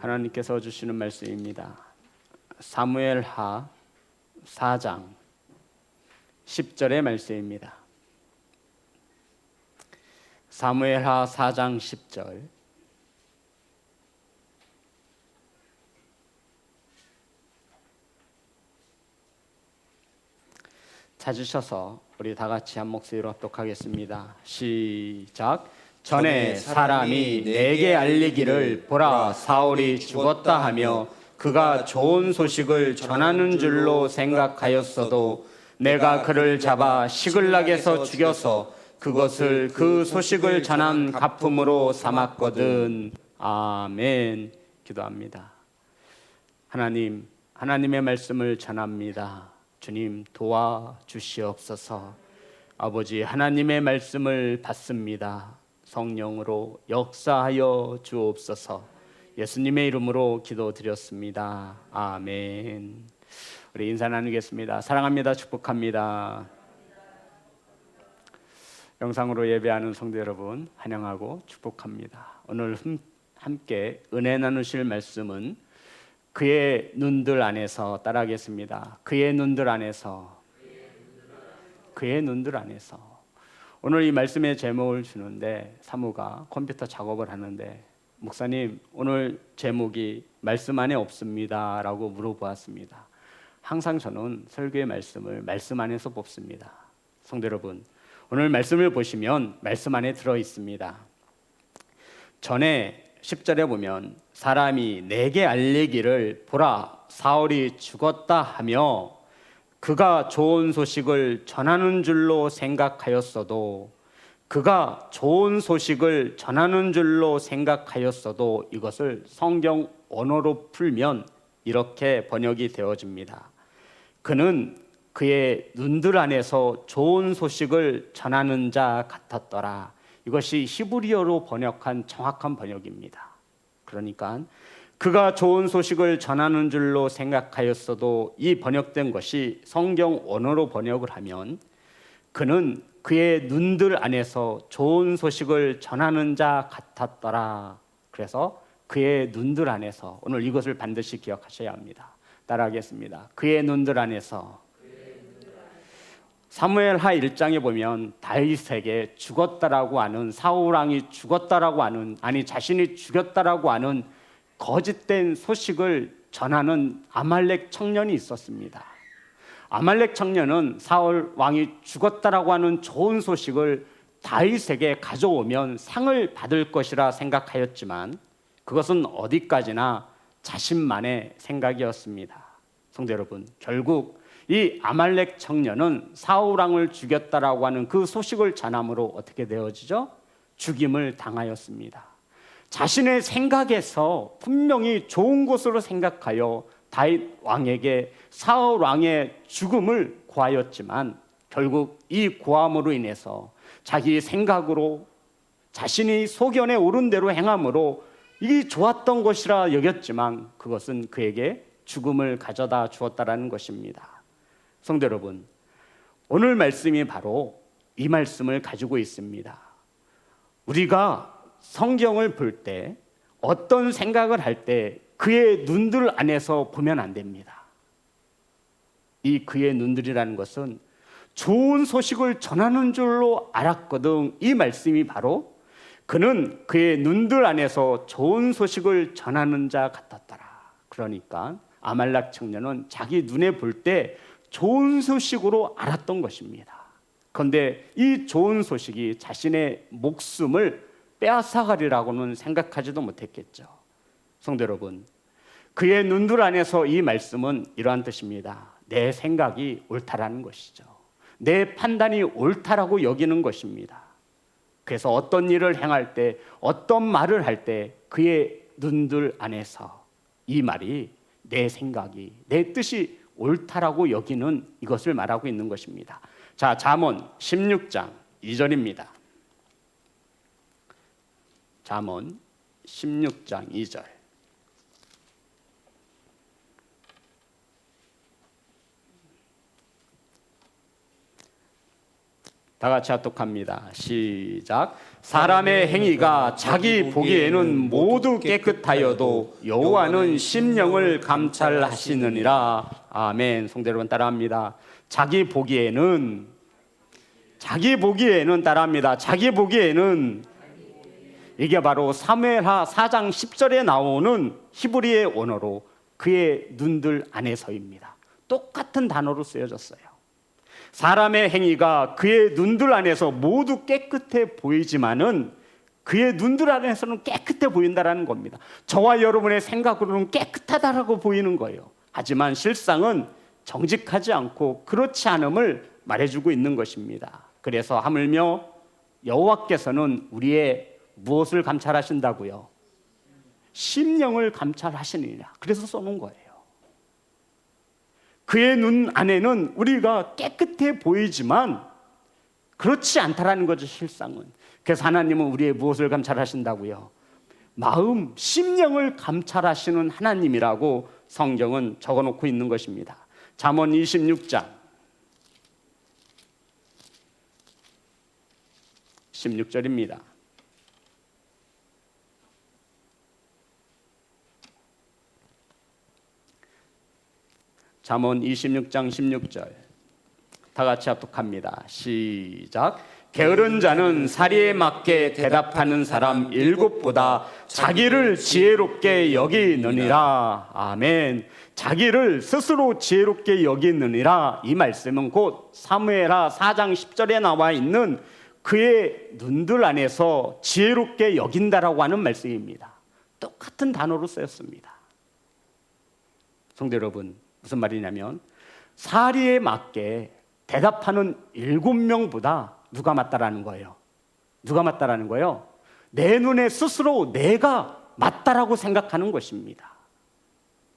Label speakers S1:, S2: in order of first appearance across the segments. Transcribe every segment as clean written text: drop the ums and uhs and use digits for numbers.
S1: 하나님께서 주시는 말씀입니다. 사무엘하 4장 10절의 말씀입니다. 사무엘하 4장 10절. 찾으셔서 우리 다 같이 한 목소리로 합독하겠습니다. 시작. 전에 사람이 내게 알리기를 보라 사울이 죽었다 하며 그가 좋은 소식을 전하는 줄로 생각하였어도 내가 그를 잡아 시글락에서 죽여서 그것을 그 소식을 전한 가품으로 삼았거든. 아멘. 기도합니다. 하나님, 하나님의 말씀을 전합니다. 주님 도와주시옵소서. 아버지, 하나님의 말씀을 받습니다. 성령으로 역사하여 주옵소서. 예수님의 이름으로 기도드렸습니다. 아멘. 우리 인사 나누겠습니다. 사랑합니다. 축복합니다. 영상으로 예배하는 성도 여러분 환영하고 축복합니다. 오늘 함께 은혜 나누실 말씀은 그의 눈들 안에서, 따라하겠습니다. 그의 눈들 안에서. 그의 눈들 안에서. 오늘 이 말씀의 제목을 주는데 사무가 컴퓨터 작업을 하는데 목사님 오늘 제목이 말씀 안에 없습니다 라고 물어보았습니다. 항상 저는 설교의 말씀을 말씀 안에서 뽑습니다. 성도 여러분, 오늘 말씀을 보시면 말씀 안에 들어있습니다. 전에 10절에 보면 사람이 내게 알리기를 보라 사울이 죽었다 하며 그가 좋은 소식을 전하는 줄로 생각하였어도 그가 좋은 소식을 전하는 줄로 생각하였어도 이것을 성경 원어로 풀면 이렇게 번역이 되어집니다. 그는 그의 눈들 안에서 좋은 소식을 전하는 자 같았더라. 이것이 히브리어로 번역한 정확한 번역입니다. 그러니까 그가 좋은 소식을 전하는 줄로 생각하였어도 이 번역된 것이 성경 원어로 번역을 하면 그는 그의 눈들 안에서 좋은 소식을 전하는 자 같았더라. 그래서 그의 눈들 안에서, 오늘 이것을 반드시 기억하셔야 합니다. 따라하겠습니다. 그의 눈들 안에서. 사무엘하 1장에 보면 다윗에게 죽었다라고 하는, 사울 왕이 죽었다라고 하는, 아니 자신이 죽였다라고 하는 거짓된 소식을 전하는 아말렉 청년이 있었습니다. 아말렉 청년은 사울 왕이 죽었다라고 하는 좋은 소식을 다윗에게 가져오면 상을 받을 것이라 생각하였지만 그것은 어디까지나 자신만의 생각이었습니다. 성도 여러분, 결국 이 아말렉 청년은 사울 왕을 죽였다라고 하는 그 소식을 전함으로 어떻게 되어지죠? 죽임을 당하였습니다. 자신의 생각에서 분명히 좋은 것으로 생각하여 다윗 왕에게 사울 왕의 죽음을 구하였지만 결국 이 구함으로 인해서 자기 생각으로 자신이 소견에 오른 대로 행함으로 이 좋았던 것이라 여겼지만 그것은 그에게 죽음을 가져다 주었다라는 것입니다. 성도 여러분, 오늘 말씀이 바로 이 말씀을 가지고 있습니다. 우리가 성경을 볼 때 어떤 생각을 할 때 그의 눈들 안에서 보면 안 됩니다. 이 그의 눈들이라는 것은 좋은 소식을 전하는 줄로 알았거든. 이 말씀이 바로 그는 그의 눈들 안에서 좋은 소식을 전하는 자 같았더라. 그러니까 아말렉 청년은 자기 눈에 볼 때 좋은 소식으로 알았던 것입니다. 그런데 이 좋은 소식이 자신의 목숨을 빼앗아가리라고는 생각하지도 못했겠죠. 성도 여러분, 그의 눈들 안에서 이 말씀은 이러한 뜻입니다. 내 생각이 옳다라는 것이죠. 내 판단이 옳다라고 여기는 것입니다. 그래서 어떤 일을 행할 때, 어떤 말을 할 때 그의 눈들 안에서 이 말이 내 생각이, 내 뜻이 옳다라고 여기는 이것을 말하고 있는 것입니다. 자, 잠언 16장 2절입니다. 잠언 16장 2절. 다 같이 합독합니다. 시작. 사람의 행위가 자기 보기에는 모두 깨끗하여도 여호와는 심령을 감찰하시느니라. 아멘. 성도 여러분 따라합니다. 자기 보기에는 따라합니다. 자기 보기에는, 이게 바로 사무엘하 4장 10절에 나오는 히브리의 원어로 그의 눈들 안에서입니다. 똑같은 단어로 쓰여졌어요. 사람의 행위가 그의 눈들 안에서 모두 깨끗해 보이지만은 그의 눈들 안에서는 깨끗해 보인다라는 겁니다. 저와 여러분의 생각으로는 깨끗하다라고 보이는 거예요. 하지만 실상은 정직하지 않고 그렇지 않음을 말해주고 있는 것입니다. 그래서 하물며 여호와께서는 우리의 무엇을 감찰하신다고요? 심령을 감찰하시느니라. 그래서 써놓은 거예요. 그의 눈 안에는 우리가 깨끗해 보이지만 그렇지 않다라는 거죠, 실상은. 그래서 하나님은 우리의 무엇을 감찰하신다고요? 마음, 심령을 감찰하시는 하나님이라고 성경은 적어놓고 있는 것입니다. 잠언 26장 16절입니다. 잠언 26장 16절 다 같이 합독합니다. 시작. 게으른 자는 사리에 맞게 대답하는 사람 7보다 자기를 지혜롭게 여기느니라. 아멘. 자기를 스스로 지혜롭게 여기느니라. 이 말씀은 곧 사무엘하 4장 10절에 나와 있는 그의 눈들 안에서 지혜롭게 여긴다라고 하는 말씀입니다. 똑같은 단어로 쓰였습니다. 성도 여러분, 무슨 말이냐면 사리에 맞게 대답하는 7명보다 누가 맞다라는 거예요? 누가 맞다라는 거예요? 내 눈에 스스로 내가 맞다라고 생각하는 것입니다.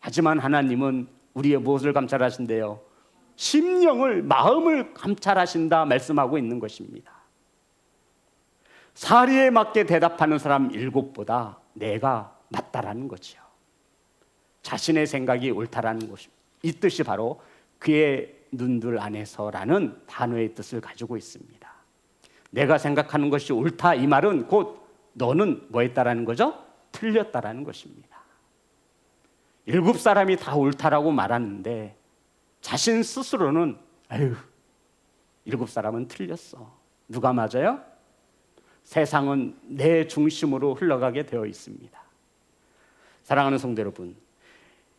S1: 하지만 하나님은 우리의 무엇을 감찰하신대요? 심령을, 마음을 감찰하신다 말씀하고 있는 것입니다. 사리에 맞게 대답하는 사람 7보다 내가 맞다라는 거죠. 자신의 생각이 옳다라는 것입니다. 이 뜻이 바로 그의 눈들 안에서라는 단어의 뜻을 가지고 있습니다. 내가 생각하는 것이 옳다, 이 말은 곧 너는 뭐 했다라는 거죠? 틀렸다라는 것입니다. 7사람이 다 옳다라고 말하는데 자신 스스로는 아유, 7사람은 틀렸어. 누가 맞아요? 세상은 내 중심으로 흘러가게 되어 있습니다. 사랑하는 성도 여러분,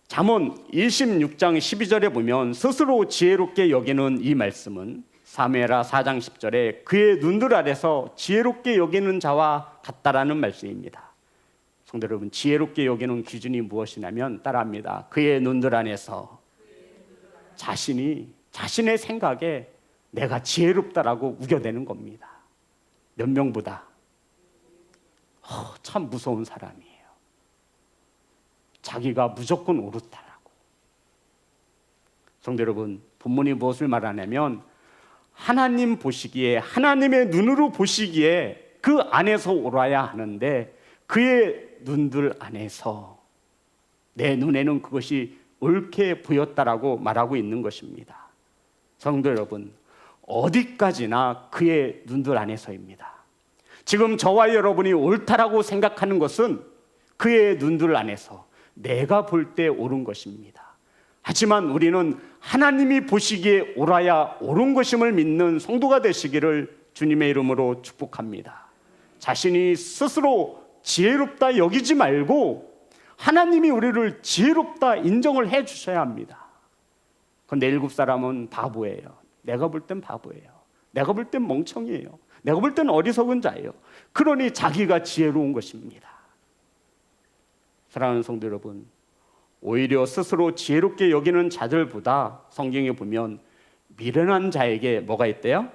S1: 잠언 26장 12절에 보면 스스로 지혜롭게 여기는 이 말씀은 사무엘하 4장 10절에 그의 눈들 아래서 지혜롭게 여기는 자와 같다라는 말씀입니다. 성도 여러분, 지혜롭게 여기는 기준이 무엇이냐면 따라합니다. 그의 눈들 안에서 자신의 생각에 내가 지혜롭다라고 우겨대는 겁니다. 몇 명보다? 참 무서운 사람이에요. 자기가 무조건 옳다라고. 성도 여러분, 본문이 무엇을 말하냐면 하나님 보시기에, 하나님의 눈으로 보시기에 그 안에서 옳아야 하는데 그의 눈들 안에서 내 눈에는 그것이 옳게 보였다라고 말하고 있는 것입니다. 성도 여러분, 어디까지나 그의 눈들 안에서입니다. 지금 저와 여러분이 옳다라고 생각하는 것은 그의 눈들 안에서 내가 볼 때 옳은 것입니다. 하지만 우리는 하나님이 보시기에 옳아야 옳은 것임을 믿는 성도가 되시기를 주님의 이름으로 축복합니다. 자신이 스스로 지혜롭다 여기지 말고 하나님이 우리를 지혜롭다 인정을 해 주셔야 합니다. 그런데 7사람은 바보예요. 내가 볼 땐 바보예요. 내가 볼 땐 멍청이에요. 내가 볼 땐 어리석은 자예요. 그러니 자기가 지혜로운 것입니다. 사랑하는 성도 여러분, 오히려 스스로 지혜롭게 여기는 자들보다 성경에 보면 미련한 자에게 뭐가 있대요?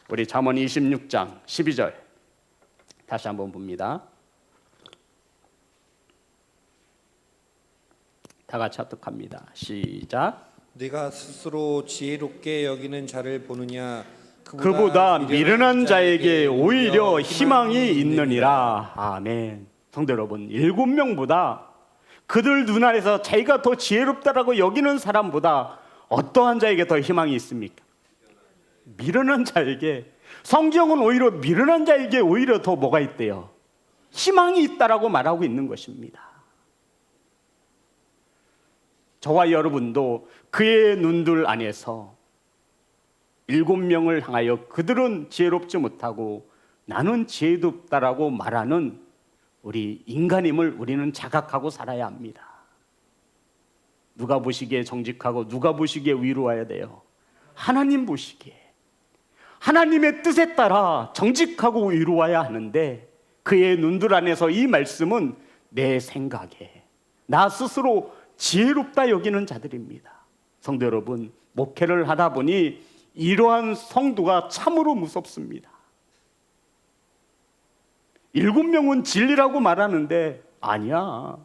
S1: 우리 잠언 26장 12절 다시 한번 봅니다. 다 같이 합독합니다. 시작.
S2: 네가 스스로 지혜롭게 여기는 자를 보느냐?
S1: 그보다 미련한 자에게 오히려 희망이 있느니라. 아멘. 성도 여러분, 7명보다 그들 눈 안에서 자기가 더 지혜롭다라고 여기는 사람보다 어떠한 자에게 더 희망이 있습니까? 미련한 자에게 성경은 오히려 미련한 자에게 오히려 더 뭐가 있대요? 희망이 있다라고 말하고 있는 것입니다. 저와 여러분도 그의 눈들 안에서 7명을 향하여 그들은 지혜롭지 못하고 나는 지혜롭다라고 말하는 우리 인간임을 우리는 자각하고 살아야 합니다. 누가 보시기에 정직하고 누가 보시기에 위로해야 돼요? 하나님 보시기에. 하나님의 뜻에 따라 정직하고 위로해야 하는데 그의 눈들 안에서 이 말씀은 내 생각에 나 스스로 지혜롭다 여기는 자들입니다. 성도 여러분, 목회를 하다 보니 이러한 성도가 참으로 무섭습니다. 7명은 진리라고 말하는데 아니야,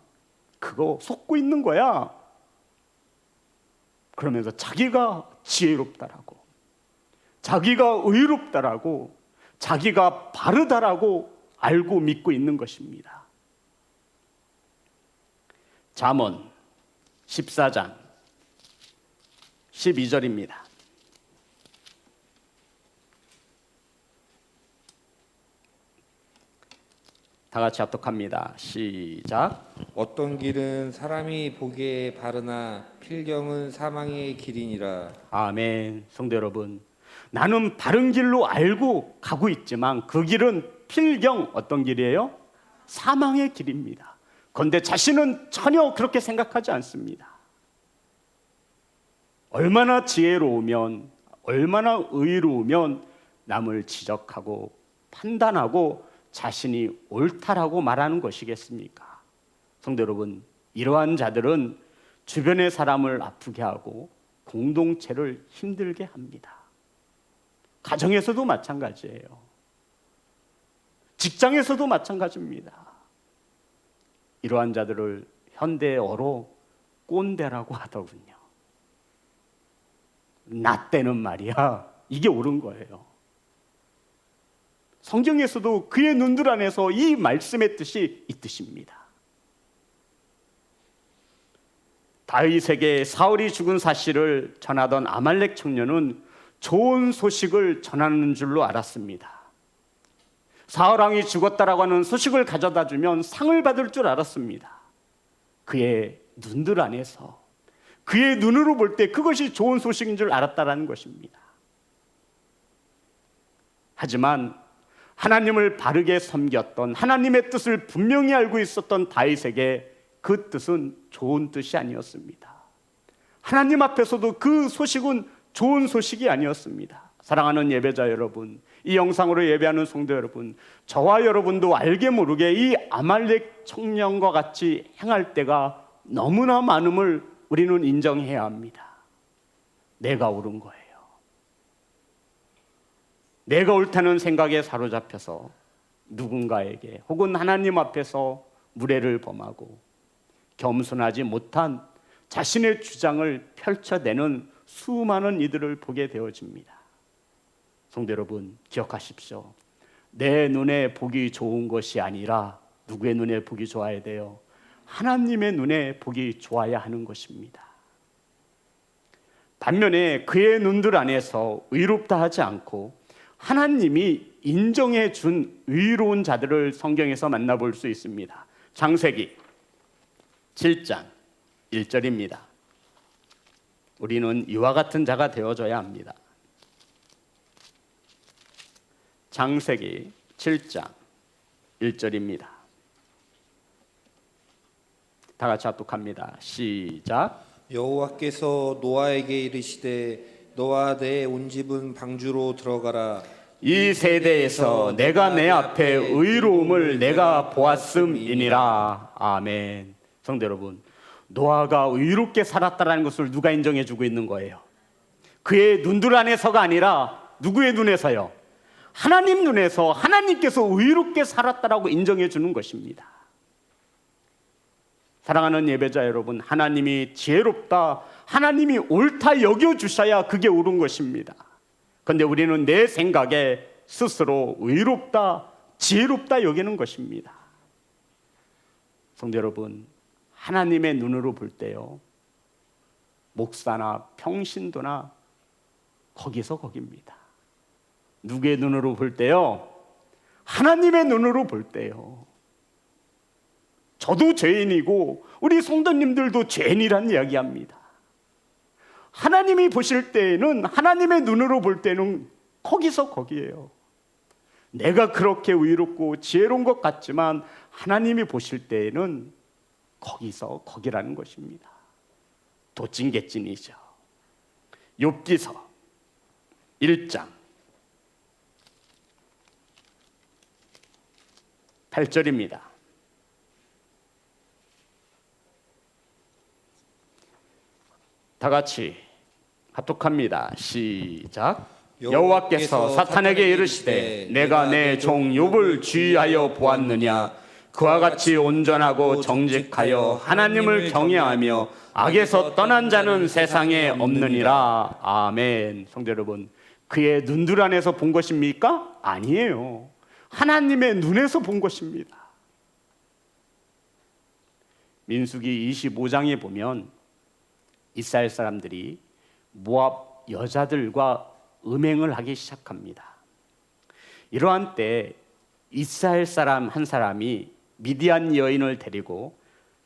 S1: 그거 속고 있는 거야. 그러면서 자기가 지혜롭다라고, 자기가 의롭다라고, 자기가 바르다라고 알고 믿고 있는 것입니다. 잠언 14장 12절입니다. 다 같이 합독합니다. 시작.
S2: 어떤 길은 사람이 보기에 바르나 필경은 사망의 길이니라.
S1: 아멘. 성도 여러분, 나는 바른 길로 알고 가고 있지만 그 길은 필경 어떤 길이에요? 사망의 길입니다. 그런데 자신은 전혀 그렇게 생각하지 않습니다. 얼마나 지혜로우면, 얼마나 의로우면 남을 지적하고 판단하고 자신이 옳다라고 말하는 것이겠습니까? 성도 여러분, 이러한 자들은 주변의 사람을 아프게 하고 공동체를 힘들게 합니다. 가정에서도 마찬가지예요. 직장에서도 마찬가지입니다. 이러한 자들을 현대어로 꼰대라고 하더군요. 나 때는 말이야, 이게 옳은 거예요. 성경에서도 그의 눈들 안에서 이 말씀의 뜻이 이 뜻입니다. 다윗에게 사울이 죽은 사실을 전하던 아말렉 청년은 좋은 소식을 전하는 줄로 알았습니다. 사울 왕이 죽었다라고 하는 소식을 가져다 주면 상을 받을 줄 알았습니다. 그의 눈들 안에서, 그의 눈으로 볼 때 그것이 좋은 소식인 줄 알았다라는 것입니다. 하지만 하나님을 바르게 섬겼던, 하나님의 뜻을 분명히 알고 있었던 다윗에게 그 뜻은 좋은 뜻이 아니었습니다. 하나님 앞에서도 그 소식은 좋은 소식이 아니었습니다. 사랑하는 예배자 여러분, 이 영상으로 예배하는 성도 여러분, 저와 여러분도 알게 모르게 이 아말렉 청년과 같이 행할 때가 너무나 많음을 우리는 인정해야 합니다. 내가 옳은 거예요. 내가 옳다는 생각에 사로잡혀서 누군가에게 혹은 하나님 앞에서 무례를 범하고 겸손하지 못한 자신의 주장을 펼쳐내는 수많은 이들을 보게 되어집니다. 성도 여러분, 기억하십시오. 내 눈에 보기 좋은 것이 아니라 누구의 눈에 보기 좋아야 돼요? 하나님의 눈에 보기 좋아야 하는 것입니다. 반면에 그의 눈들 안에서 의롭다 하지 않고 하나님이 인정해 준 의로운 자들을 성경에서 만나볼 수 있습니다. 창세기 7장 1절입니다. 우리는 이와 같은 자가 되어줘야 합니다. 창세기 7장 1절입니다. 다 같이 합독합니다. 시작.
S2: 여호와께서 노아에게 이르시되 너와 내 온 집은 방주로 들어가라.
S1: 이 세대에서 내가 내 앞에 의로움을 내가 보았음이니라. 아멘. 성도 여러분, 노아가 의롭게 살았다는 것을 누가 인정해 주고 있는 거예요? 그의 눈들 안에서가 아니라 누구의 눈에서요? 하나님 눈에서 하나님께서 의롭게 살았다라고 인정해 주는 것입니다. 사랑하는 예배자 여러분, 하나님이 지혜롭다, 하나님이 옳다 여겨주셔야 그게 옳은 것입니다. 그런데 우리는 내 생각에 스스로 의롭다, 지혜롭다 여기는 것입니다. 성도 여러분, 하나님의 눈으로 볼 때요, 목사나 평신도나 거기서 거기입니다. 누구의 눈으로 볼 때요? 하나님의 눈으로 볼 때요. 저도 죄인이고 우리 성도님들도 죄인이란 이야기합니다. 하나님이 보실 때에는, 하나님의 눈으로 볼 때는 거기서 거기에요. 내가 그렇게 의롭고 지혜로운 것 같지만 하나님이 보실 때에는 거기서 거기라는 것입니다. 도찐개찐이죠. 욥기서 1장 8절입니다. 다 같이 합독합니다. 시작. 여호와께서 사탄에게 이르시되 내가 내 종 욥을 주의하여 보았느냐. 그와 같이 온전하고 정직하여 하나님을 경외하며 악에서 떠난 자는 세상에 없느니라. 아멘. 성도 여러분, 그의 눈들 안에서 본 것입니까? 아니에요. 하나님의 눈에서 본 것입니다. 민수기 25장에 보면 이스라엘 사람들이 모압 여자들과 음행을 하기 시작합니다. 이러한 때 이스라엘 사람 한 사람이 미디안 여인을 데리고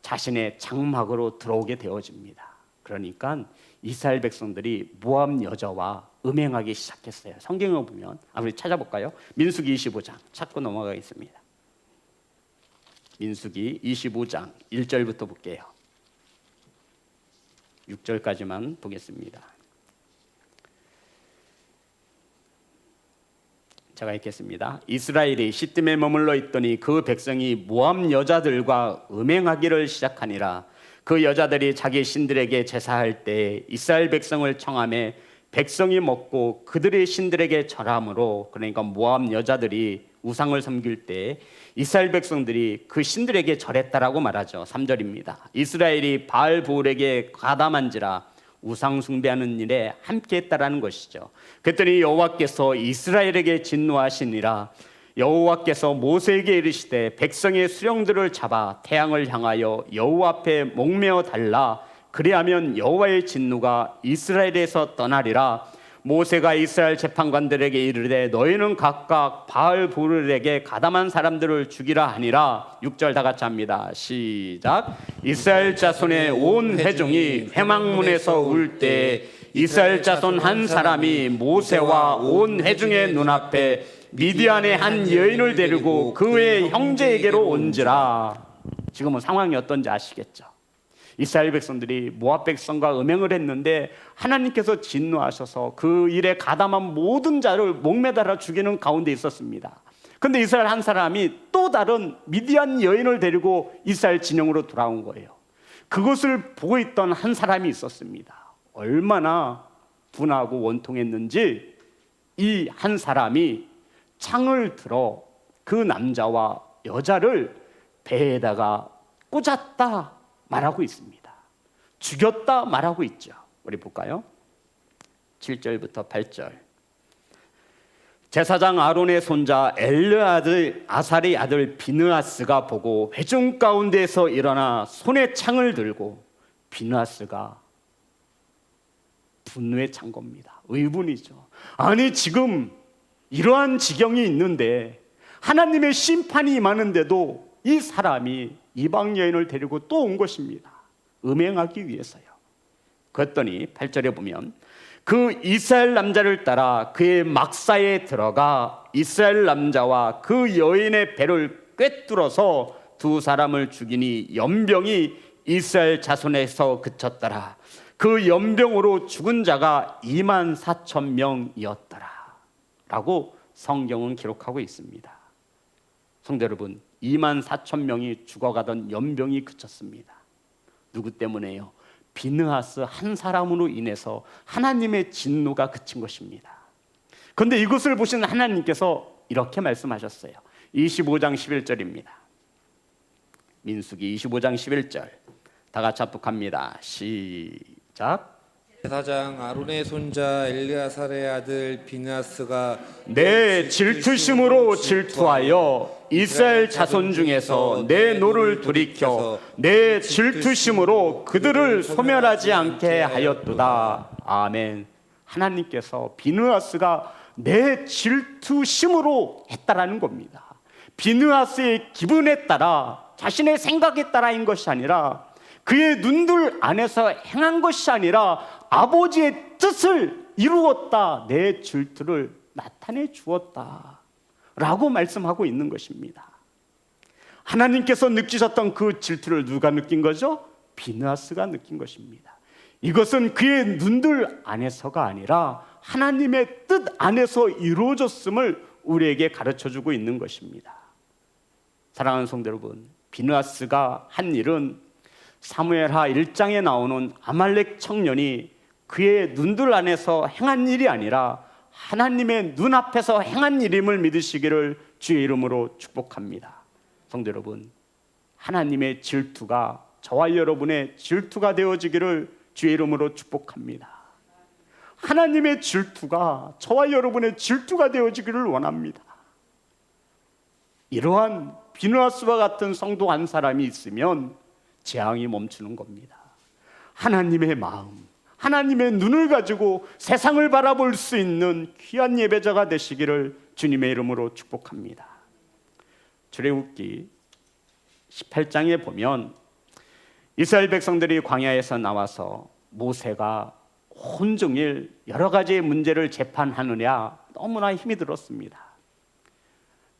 S1: 자신의 장막으로 들어오게 되어집니다. 그러니까 이스라엘 백성들이 모압 여자와 음행하기 시작했어요. 성경을 보면 우리 찾아볼까요? 민수기 25장 찾고 넘어가겠습니다. 민수기 25장 1절부터 볼게요. 6절까지만 보겠습니다. 제가 읽겠습니다. 이스라엘이 시딤에 머물러 있더니 그 백성이 모압 여자들과 음행하기를 시작하니라. 그 여자들이 자기 신들에게 제사할 때 이스라엘 백성을 청하매 백성이 먹고 그들의 신들에게 절함으로, 그러니까 모압 여자들이 우상을 섬길 때 이스라엘 백성들이 그 신들에게 절했다라고 말하죠. 3절입니다. 이스라엘이 바알브올에게 가담한지라 우상 숭배하는 일에 함께했다라는 것이죠. 그랬더니 여호와께서 이스라엘에게 진노하시니라. 여호와께서 모세에게 이르시되 백성의 수령들을 잡아 태양을 향하여 여호와 앞에 목매어 달라. 그리하면 여호와의 진노가 이스라엘에서 떠나리라. 모세가 이스라엘 재판관들에게 이르되 너희는 각각 바알브올에게 가담한 사람들을 죽이라 하니라. 6절 다 같이 합니다. 시작. 이스라엘 자손의 온 회중이 회막문에서 울 때 이스라엘 자손 한 사람이 모세와 온 회중의 눈앞에 미디안의 한 여인을 데리고 그의 형제에게로 온지라. 지금은 상황이 어떤지 아시겠죠? 이스라엘 백성들이 모압 백성과 음행을 했는데 하나님께서 진노하셔서 그 일에 가담한 모든 자를 목매달아 죽이는 가운데 있었습니다. 그런데 이스라엘 한 사람이 또 다른 미디안 여인을 데리고 이스라엘 진영으로 돌아온 거예요. 그것을 보고 있던 한 사람이 있었습니다. 얼마나 분하고 원통했는지 이 한 사람이 창을 들어 그 남자와 여자를 배에다가 꽂았다 말하고 있습니다. 죽였다 말하고 있죠. 우리 볼까요? 7절부터 8절. 제사장 아론의 손자 엘르아들 아살의 아들 비느하스가 보고 회중 가운데에서 일어나 손에 창을 들고, 비느하스가 분노에 찬 겁니다. 의분이죠. 아니 지금 이러한 지경이 있는데 하나님의 심판이 임하는데도 이 사람이 이방 여인을 데리고 또 온 것입니다. 음행하기 위해서요. 그랬더니 8절에 보면 그 이스라엘 남자를 따라 그의 막사에 들어가 이스라엘 남자와 그 여인의 배를 꿰뚫어서 두 사람을 죽이니 연병이 이스라엘 자손에서 그쳤더라. 그 연병으로 죽은 자가 24,000명이었더라 라고 성경은 기록하고 있습니다. 성도 여러분, 24,000명이 죽어가던 연병이 그쳤습니다. 누구 때문에요? 비느하스 한 사람으로 인해서 하나님의 진노가 그친 것입니다. 그런데 이것을 보신 하나님께서 이렇게 말씀하셨어요. 25장 11절입니다. 민수기 25장 11절 다 같이 합독합니다. 시작.
S2: 제사장 아론의 손자 엘르아살의 아들 비느하스가
S1: 내 질투심으로 질투하여 이스라엘 자손 중에서 내 노를 돌이켜 내 질투심으로 그들을 소멸하지 않게 하였도다. 아멘. 하나님께서 비느하스가 내 질투심으로 했다라는 겁니다. 비느하스의 기분에 따라, 자신의 생각에 따라인 것이 아니라, 그의 눈들 안에서 행한 것이 아니라 아버지의 뜻을 이루었다, 내 질투를 나타내 주었다 라고 말씀하고 있는 것입니다. 하나님께서 느끼셨던 그 질투를 누가 느낀 거죠? 비느하스가 느낀 것입니다. 이것은 그의 눈들 안에서가 아니라 하나님의 뜻 안에서 이루어졌음을 우리에게 가르쳐주고 있는 것입니다. 사랑하는 성도 여러분, 비느하스가 한 일은 사무엘하 1장에 나오는 아말렉 청년이 그의 눈들 안에서 행한 일이 아니라 하나님의 눈앞에서 행한 일임을 믿으시기를 주의 이름으로 축복합니다. 성도 여러분, 하나님의 질투가 저와 여러분의 질투가 되어지기를 주의 이름으로 축복합니다. 하나님의 질투가 저와 여러분의 질투가 되어지기를 원합니다. 이러한 비느하스와 같은 성도 한 사람이 있으면 재앙이 멈추는 겁니다. 하나님의 마음, 하나님의 눈을 가지고 세상을 바라볼 수 있는 귀한 예배자가 되시기를 주님의 이름으로 축복합니다. 출애굽기 18장에 보면 이스라엘 백성들이 광야에서 나와서 모세가 온종일 여러 가지의 문제를 재판하느냐 너무나 힘이 들었습니다.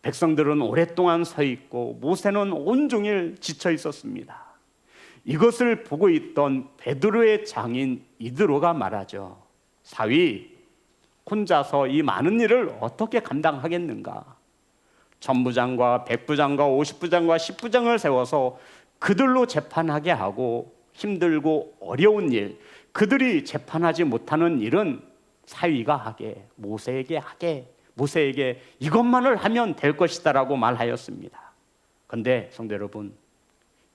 S1: 백성들은 오랫동안 서 있고 모세는 온종일 지쳐 있었습니다. 이것을 보고 있던 베드로의 장인 이드로가 말하죠. 사위, 혼자서 이 많은 일을 어떻게 감당하겠는가? 천부장과 백부장과 50부장과 10부장을 세워서 그들로 재판하게 하고 힘들고 어려운 일, 그들이 재판하지 못하는 일은 사위가 하게, 모세에게 이것만을 하면 될 것이다 라고 말하였습니다. 그런데 성도 여러분,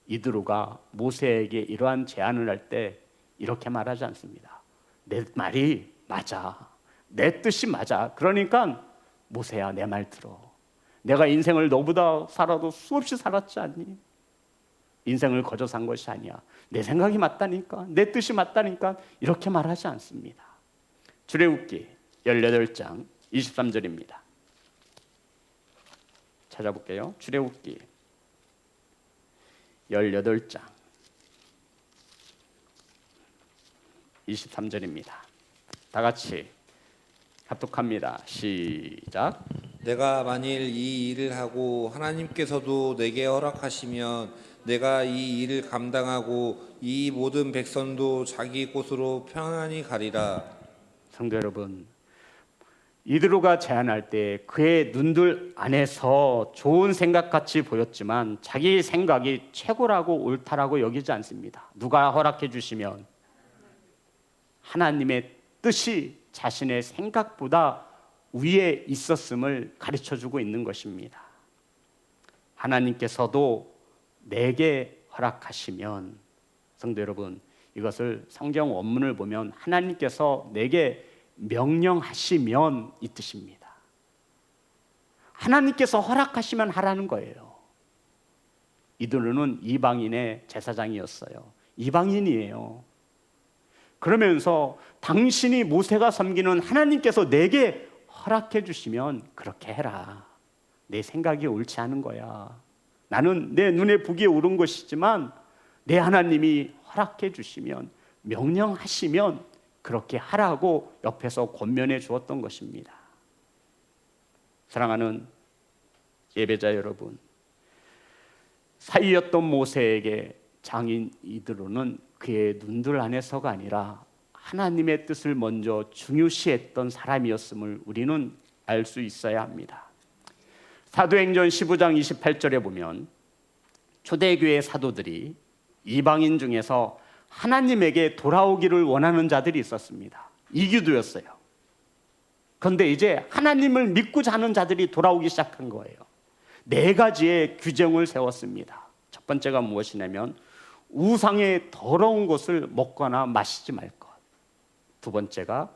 S1: 이드로가 모세에게 이러한 제안을 할 때 이렇게 말하지 않습니다. 내 말이 맞아, 내 뜻이 맞아. 그러니까 모세야, 내 말 들어. 내가 인생을 너보다 살아도 수없이 살았지 않니? 인생을 거저 산 것이 아니야. 내 생각이 맞다니까, 내 뜻이 맞다니까. 이렇게 말하지 않습니다. 출애굽기 18장 23절입니다. 찾아볼게요. 출애굽기 18장 23절입니다. 다 같이 합독합니다. 시작.
S2: 내가 만일 이 일을 하고 하나님께서도 내게 허락하시면 내가 이 일을 감당하고 이 모든 백성도 자기 곳으로 평안히 가리라.
S1: 성도 여러분, 이드로가 제안할 때 그의 눈들 안에서 좋은 생각같이 보였지만 자기 생각이 최고라고 옳다라고 여기지 않습니다. 누가 허락해 주시면 하나님의 뜻이 자신의 생각보다 위에 있었음을 가르쳐주고 있는 것입니다. 하나님께서도 내게 허락하시면, 성도 여러분, 이것을 성경 원문을 보면 하나님께서 내게 명령하시면 이 뜻입니다. 하나님께서 허락하시면 하라는 거예요. 이드로는 이방인의 제사장이었어요. 이방인이에요. 그러면서 당신이 모세가 섬기는 하나님께서 내게 허락해 주시면 그렇게 해라. 내 생각이 옳지 않은 거야. 나는 내 눈에 보기에 옳은 것이지만 내 하나님이 허락해 주시면, 명령하시면 그렇게 하라고 옆에서 권면해 주었던 것입니다. 사랑하는 예배자 여러분, 사위였던 모세에게 장인 이드로는 그의 눈들 안에서가 아니라 하나님의 뜻을 먼저 중요시했던 사람이었음을 우리는 알 수 있어야 합니다. 사도행전 15장 28절에 보면 초대교회 사도들이 이방인 중에서 하나님에게 돌아오기를 원하는 자들이 있었습니다. 이교도였어요. 그런데 이제 하나님을 믿고자 하는 자들이 돌아오기 시작한 거예요. 4가지의 규정을 세웠습니다. 첫 번째가 무엇이냐면 우상의 더러운 것을 먹거나 마시지 말 것. 두 번째가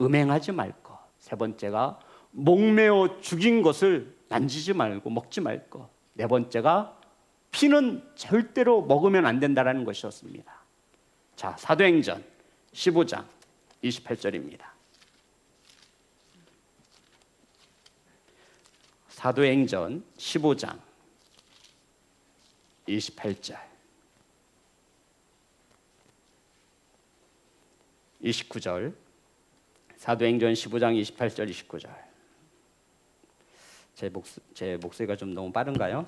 S1: 음행하지 말 것. 세 번째가 목매어 죽인 것을 만지지 말고 먹지 말 것. 네 번째가 피는 절대로 먹으면 안 된다는 것이었습니다. 자, 사도행전 15장 28절입니다. 사도행전 15장 28절 29절 사도행전 15장 28절 29절 제 목소리가 좀 너무 빠른가요?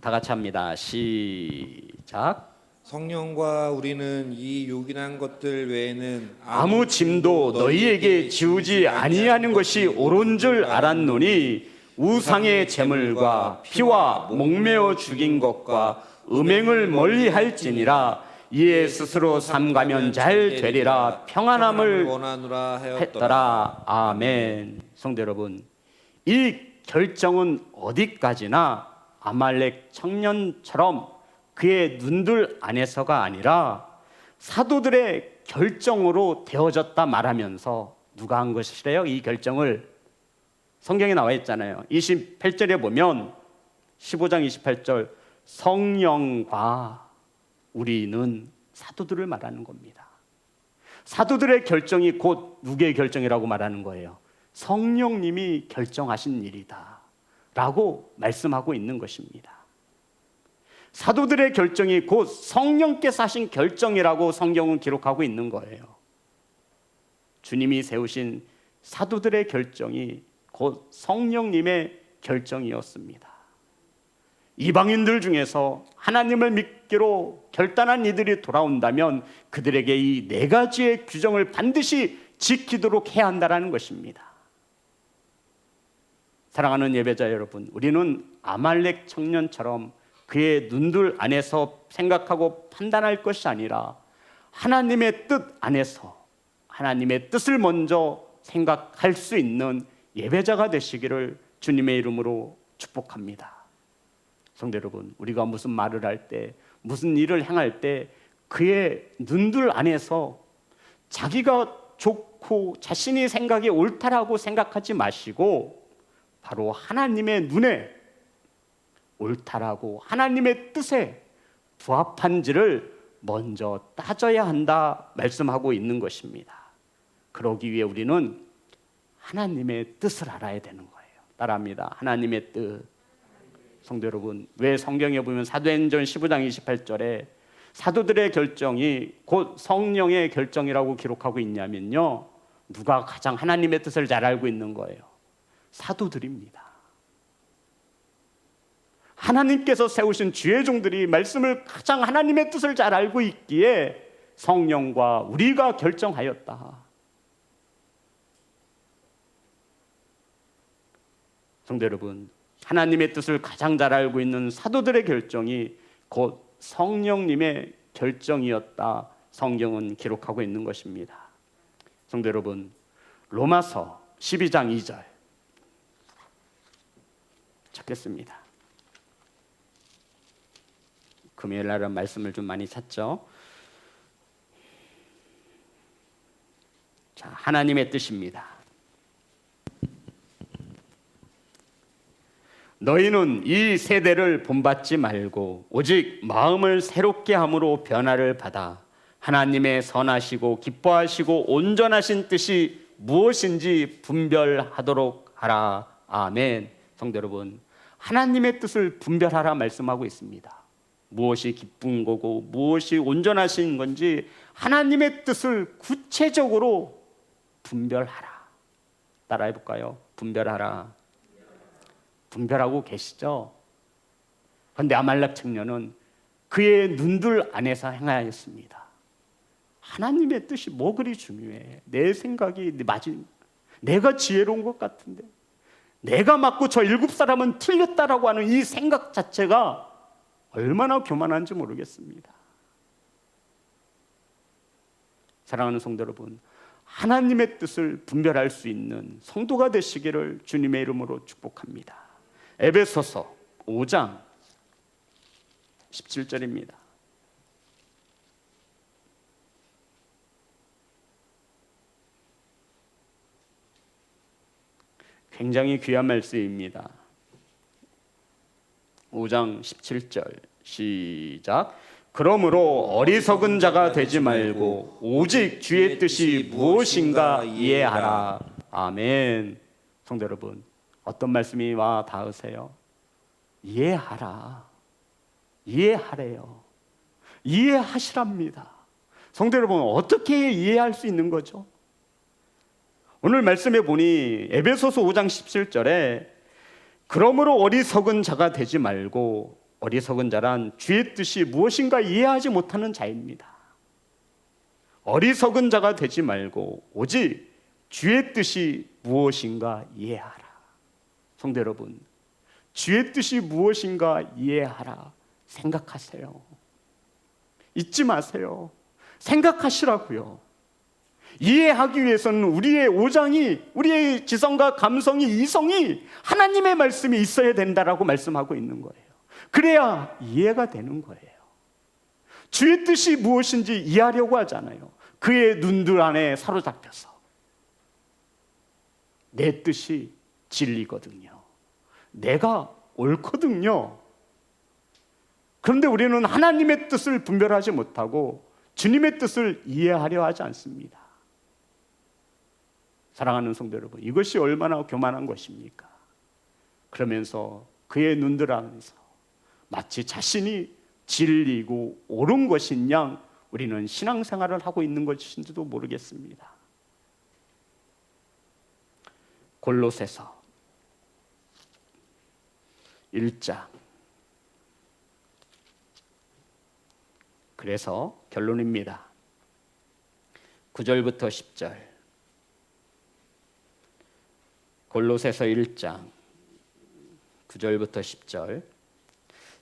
S1: 다 같이 합니다. 시작.
S2: 성령과 우리는 이 요긴한 것들 외에는
S1: 아무 짐도 너희에게 지우지 아니하는 것이 옳은 줄 알았노니 우상의 제물과 피와 목매어 죽인 것과 음행을 멀리할지니라. 이에 스스로 삼가면 잘 되리라 평안함을
S2: 원하노라 하였더라.
S1: 했더라. 아멘. 성도 여러분, 이 결정은 어디까지나 아말렉 청년처럼 그의 눈들 안에서가 아니라 사도들의 결정으로 되어졌다 말하면서 누가 한 것이래요? 이 결정을 성경에 나와 있잖아요. 28절에 보면 15장 28절 성령과 우리는 사도들을 말하는 겁니다. 사도들의 결정이 곧 누구의 결정이라고 말하는 거예요? 성령님이 결정하신 일이다 라고 말씀하고 있는 것입니다. 사도들의 결정이 곧 성령께서 하신 결정이라고 성경은 기록하고 있는 거예요. 주님이 세우신 사도들의 결정이 곧 성령님의 결정이었습니다. 이방인들 중에서 하나님을 믿기로 결단한 이들이 돌아온다면 그들에게 이 네 가지의 규정을 반드시 지키도록 해야 한다는 것입니다. 사랑하는 예배자 여러분, 우리는 아말렉 청년처럼 그의 눈들 안에서 생각하고 판단할 것이 아니라 하나님의 뜻 안에서 하나님의 뜻을 먼저 생각할 수 있는 예배자가 되시기를 주님의 이름으로 축복합니다. 성도 여러분, 우리가 무슨 말을 할 때, 무슨 일을 행할 때 그의 눈들 안에서 자기가 좋고 자신이 생각이 옳다라고 생각하지 마시고 바로 하나님의 눈에 옳다라고 하나님의 뜻에 부합한지를 먼저 따져야 한다 말씀하고 있는 것입니다. 그러기 위해 우리는 하나님의 뜻을 알아야 되는 거예요. 따라합니다. 하나님의 뜻. 성도 여러분, 왜 성경에 보면 사도행전 15장 28절에 사도들의 결정이 곧 성령의 결정이라고 기록하고 있냐면요, 누가 가장 하나님의 뜻을 잘 알고 있는 거예요? 사도들입니다. 하나님께서 세우신 주의 종들이 말씀을 가장 하나님의 뜻을 잘 알고 있기에 성령과 우리가 결정하였다. 성도 여러분, 하나님의 뜻을 가장 잘 알고 있는 사도들의 결정이 곧 성령님의 결정이었다. 성경은 기록하고 있는 것입니다. 성도 여러분, 로마서 12장 2절 찾겠습니다. 금요일 날은 말씀을 좀 많이 찾죠. 자, 하나님의 뜻입니다. 너희는 이 세대를 본받지 말고 오직 마음을 새롭게 함으로 변화를 받아 하나님의 선하시고 기뻐하시고 온전하신 뜻이 무엇인지 분별하도록 하라. 아멘. 성도 여러분, 하나님의 뜻을 분별하라 말씀하고 있습니다. 무엇이 기쁜 거고 무엇이 온전하신 건지 하나님의 뜻을 구체적으로 분별하라. 따라해 볼까요? 분별하라. 분별하고 계시죠? 그런데 아말렉 청년은 그의 눈들 안에서 행하였습니다. 하나님의 뜻이 뭐 그리 중요해? 내 생각이 맞은, 내가 지혜로운 것 같은데 내가 맞고 저 7사람은 틀렸다라고 하는 이 생각 자체가 얼마나 교만한지 모르겠습니다. 사랑하는 성도 여러분, 하나님의 뜻을 분별할 수 있는 성도가 되시기를 주님의 이름으로 축복합니다. 에베소서 5장 17절입니다. 굉장히 귀한 말씀입니다. 5장 17절 시작. 그러므로 어리석은 자가 되지 말고 오직 주의 뜻이 무엇인가 이해하라. 아멘. 성도 여러분, 어떤 말씀이 와 닿으세요? 이해하라. 이해하래요. 이해하시랍니다. 성도 여러분, 어떻게 이해할 수 있는 거죠? 오늘 말씀해 보니 에베소서 5장 17절에 그러므로 어리석은 자가 되지 말고, 어리석은 자란 주의 뜻이 무엇인가 이해하지 못하는 자입니다. 어리석은 자가 되지 말고 오직 주의 뜻이 무엇인가 이해하라. 성도 여러분, 주의 뜻이 무엇인가 이해하라. 생각하세요. 잊지 마세요. 생각하시라고요. 이해하기 위해서는 우리의 오장이, 우리의 지성과 감성이, 이성이 하나님의 말씀이 있어야 된다라고 말씀하고 있는 거예요. 그래야 이해가 되는 거예요. 주의 뜻이 무엇인지 이해하려고 하잖아요. 그의 눈들 안에 사로잡혀서. 내 뜻이 진리거든요. 내가 옳거든요. 그런데 우리는 하나님의 뜻을 분별하지 못하고 주님의 뜻을 이해하려 하지 않습니다. 사랑하는 성도 여러분, 이것이 얼마나 교만한 것입니까? 그러면서 그의 눈들 안에서 마치 자신이 진리고 옳은 것인 양 우리는 신앙생활을 하고 있는 것인지도 모르겠습니다. 골로새서 1장. 그래서 결론입니다. 9절부터 10절. 골로새서 1장 9절부터 10절.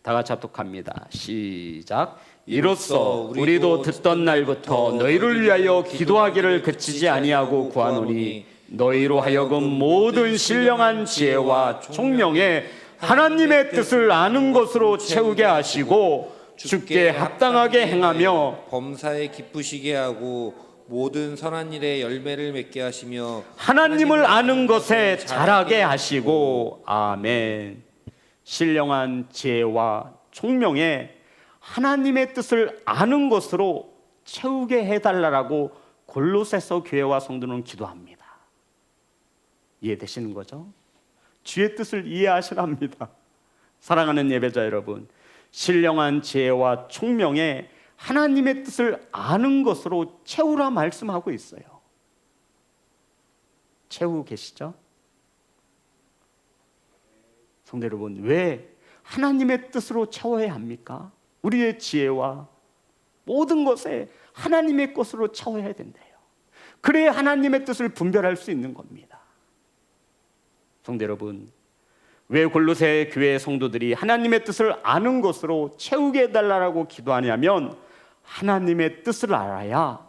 S1: 다 같이 합독합니다. 시작. 이로써 우리도 듣던 날부터 너희를 위하여 기도하기를 그치지 아니하고 구하노니 너희로 하여금 모든 신령한 지혜와 총명에 하나님의 뜻을 아는 것으로 채우게 하시고 주께 합당하게 행하며
S2: 범사에 기쁘시게 하고 모든 선한 일에 열매를 맺게 하시며
S1: 하나님을 아는 것에 자라게 하시고. 아멘. 신령한 지혜와 총명에 하나님의 뜻을 아는 것으로 채우게 해달라고 골로새서 교회와 성도는 기도합니다. 이해되시는 거죠? 주의 뜻을 이해하시랍니다. 사랑하는 예배자 여러분, 신령한 지혜와 총명에 하나님의 뜻을 아는 것으로 채우라 말씀하고 있어요. 채우고 계시죠? 성도 여러분, 왜 하나님의 뜻으로 채워야 합니까? 우리의 지혜와 모든 것에 하나님의 것으로 채워야 된대요. 그래야 하나님의 뜻을 분별할 수 있는 겁니다. 성도 여러분, 왜 골로새 교회 성도들이 하나님의 뜻을 아는 것으로 채우게 해달라고 기도하냐면 하나님의 뜻을 알아야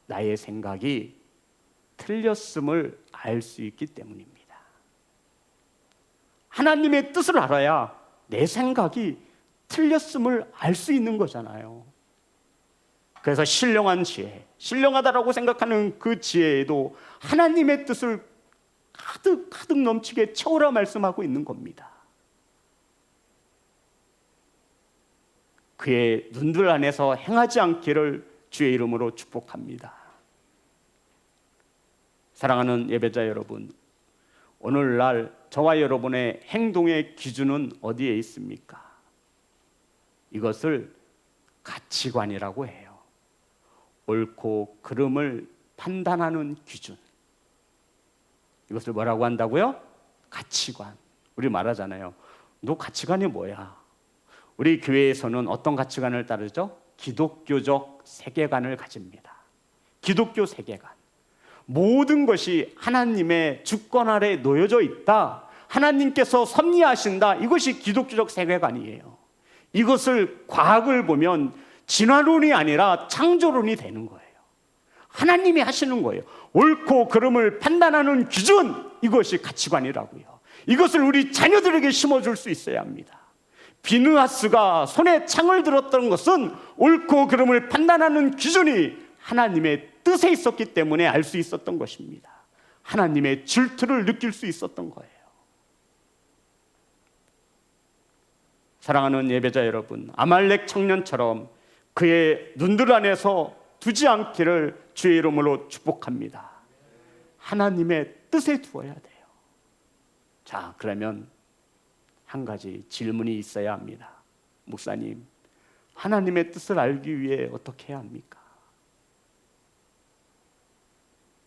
S1: 나의 생각이 틀렸음을 알 수 있기 때문입니다. 하나님의 뜻을 알아야 내 생각이 틀렸음을 알 수 있는 거잖아요. 그래서 신령한 지혜, 신령하다라고 생각하는 그 지혜에도 하나님의 뜻을 가득 넘치게 채우라 말씀하고 있는 겁니다. 그의 눈들 안에서 행하지 않기를 주의 이름으로 축복합니다. 사랑하는 예배자 여러분, 오늘날 저와 여러분의 행동의 기준은 어디에 있습니까? 이것을 가치관이라고 해요. 옳고 그름을 판단하는 기준. 이것을 뭐라고 한다고요? 가치관. 우리 말하잖아요. 너 가치관이 뭐야? 우리 교회에서는 어떤 가치관을 따르죠? 기독교적 세계관을 가집니다. 기독교 세계관. 모든 것이 하나님의 주권 아래 놓여져 있다. 하나님께서 섭리하신다. 이것이 기독교적 세계관이에요. 이것을 과학을 보면 진화론이 아니라 창조론이 되는 거예요. 하나님이 하시는 거예요. 옳고 그름을 판단하는 기준, 이것이 가치관이라고요. 이것을 우리 자녀들에게 심어줄 수 있어야 합니다. 비느하스가 손에 창을 들었던 것은 옳고 그름을 판단하는 기준이 하나님의 뜻에 있었기 때문에 알 수 있었던 것입니다. 하나님의 질투를 느낄 수 있었던 거예요. 사랑하는 예배자 여러분, 아말렉 청년처럼 그의 눈들 안에서 두지 않기를 주의 이름으로 축복합니다. 하나님의 뜻에 두어야 돼요. 자, 그러면 한 가지 질문이 있어야 합니다. 목사님, 하나님의 뜻을 알기 위해 어떻게 해야 합니까?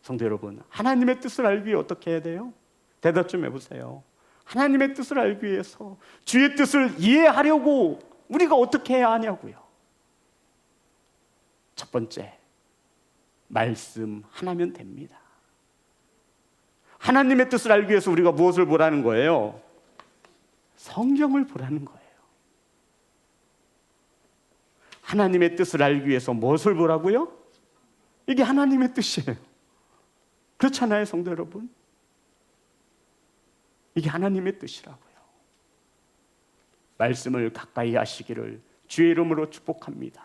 S1: 성도 여러분, 하나님의 뜻을 알기 위해 어떻게 해야 돼요? 대답 좀 해보세요. 하나님의 뜻을 알기 위해서 주의 뜻을 이해하려고 우리가 어떻게 해야 하냐고요. 첫 번째, 말씀 하나면 됩니다. 하나님의 뜻을 알기 위해서 우리가 무엇을 보라는 거예요? 성경을 보라는 거예요. 하나님의 뜻을 알기 위해서 무엇을 보라고요? 이게 하나님의 뜻이에요. 그렇잖아요, 성도 여러분. 이게 하나님의 뜻이라고요. 말씀을 가까이 하시기를 주의 이름으로 축복합니다.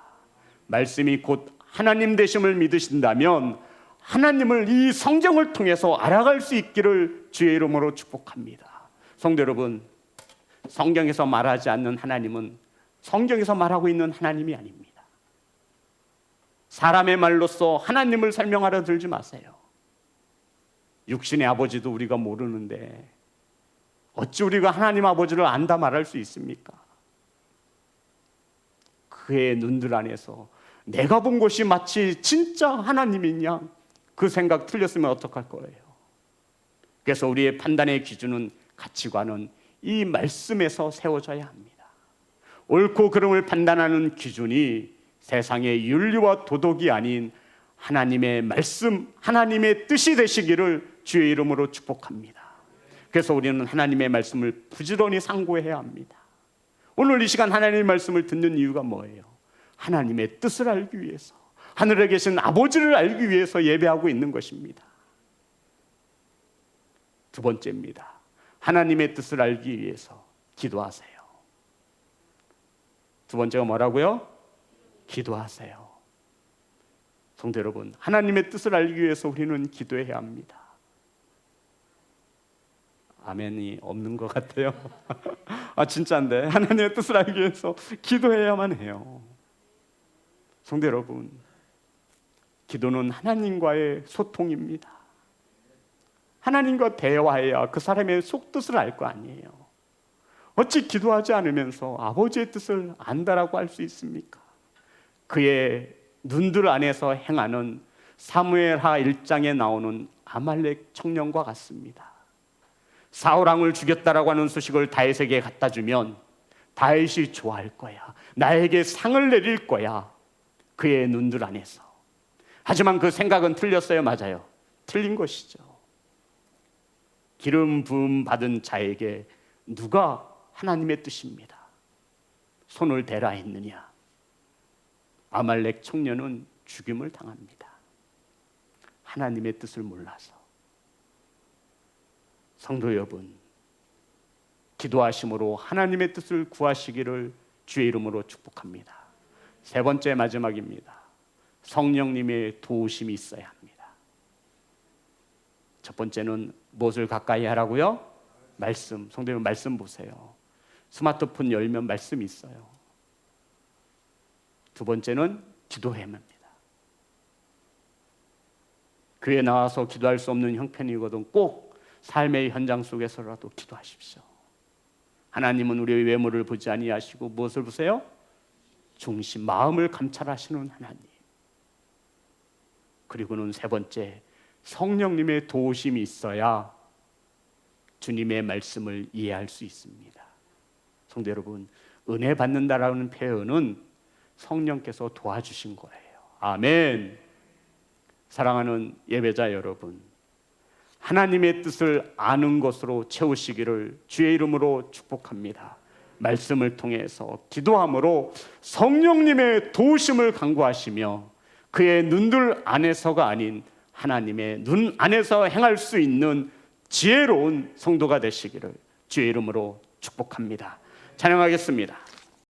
S1: 말씀이 곧 하나님 되심을 믿으신다면 하나님을 이 성경을 통해서 알아갈 수 있기를 주의 이름으로 축복합니다. 성도 여러분, 성경에서 말하지 않는 하나님은 성경에서 말하고 있는 하나님이 아닙니다. 사람의 말로써 하나님을 설명하려 들지 마세요. 육신의 아버지도 우리가 모르는데 어찌 우리가 하나님 아버지를 안다 말할 수 있습니까? 그의 눈들 안에서 내가 본 것이 마치 진짜 하나님이냐, 그 생각 틀렸으면 어떡할 거예요? 그래서 우리의 판단의 기준은, 가치관은 이 말씀에서 세워져야 합니다. 옳고 그름을 판단하는 기준이 세상의 윤리와 도덕이 아닌 하나님의 말씀, 하나님의 뜻이 되시기를 주의 이름으로 축복합니다. 그래서 우리는 하나님의 말씀을 부지런히 상고해야 합니다. 오늘 이 시간 하나님의 말씀을 듣는 이유가 뭐예요? 하나님의 뜻을 알기 위해서, 하늘에 계신 아버지를 알기 위해서 예배하고 있는 것입니다. 두 번째입니다. 하나님의 뜻을 알기 위해서 기도하세요. 두 번째가 뭐라고요? 기도하세요. 성도 여러분, 하나님의 뜻을 알기 위해서 우리는 기도해야 합니다. 아멘이 없는 것 같아요. 아, 진짜인데 하나님의 뜻을 알기 위해서 기도해야만 해요. 성도 여러분, 기도는 하나님과의 소통입니다. 하나님과 대화해야 그 사람의 속뜻을 알 거 아니에요. 어찌 기도하지 않으면서 아버지의 뜻을 안다라고 할 수 있습니까? 그의 눈들 안에서 행하는 사무엘하 1장에 나오는 아말렉 청년과 같습니다. 사울 왕을 죽였다라고 하는 소식을 다윗에게 갖다 주면 다윗이 좋아할 거야, 나에게 상을 내릴 거야, 그의 눈들 안에서. 하지만 그 생각은 틀렸어요? 맞아요, 틀린 것이죠. 기름 부음 받은 자에게 누가 하나님의 뜻입니다, 손을 대라 했느냐? 아말렉 청년은 죽임을 당합니다. 하나님의 뜻을 몰라서. 성도 여러분, 기도하심으로 하나님의 뜻을 구하시기를 주의 이름으로 축복합니다. 세 번째, 마지막입니다. 성령님의 도우심이 있어야 합니다. 첫 번째는 무엇을 가까이 하라고요? 말씀. 성도 여러분, 말씀 보세요. 스마트폰 열면 말씀이 있어요. 두 번째는 기도해야 합니다. 교회에 나와서 기도할 수 없는 형편이거든 꼭 삶의 현장 속에서라도 기도하십시오. 하나님은 우리의 외모를 보지 아니하시고 무엇을 보세요? 중심, 마음을 감찰하시는 하나님. 그리고는 세 번째, 성령님의 도우심이 있어야 주님의 말씀을 이해할 수 있습니다. 성도 여러분, 은혜 받는다라는 표현은 성령께서 도와주신 거예요. 아멘. 사랑하는 예배자 여러분, 하나님의 뜻을 아는 것으로 채우시기를 주의 이름으로 축복합니다. 말씀을 통해서 기도함으로 성령님의 도우심을 간구하시며 그의 눈들 안에서가 아닌 하나님의 눈 안에서 행할 수 있는 지혜로운 성도가 되시기를 주의 이름으로 축복합니다. 찬양하겠습니다.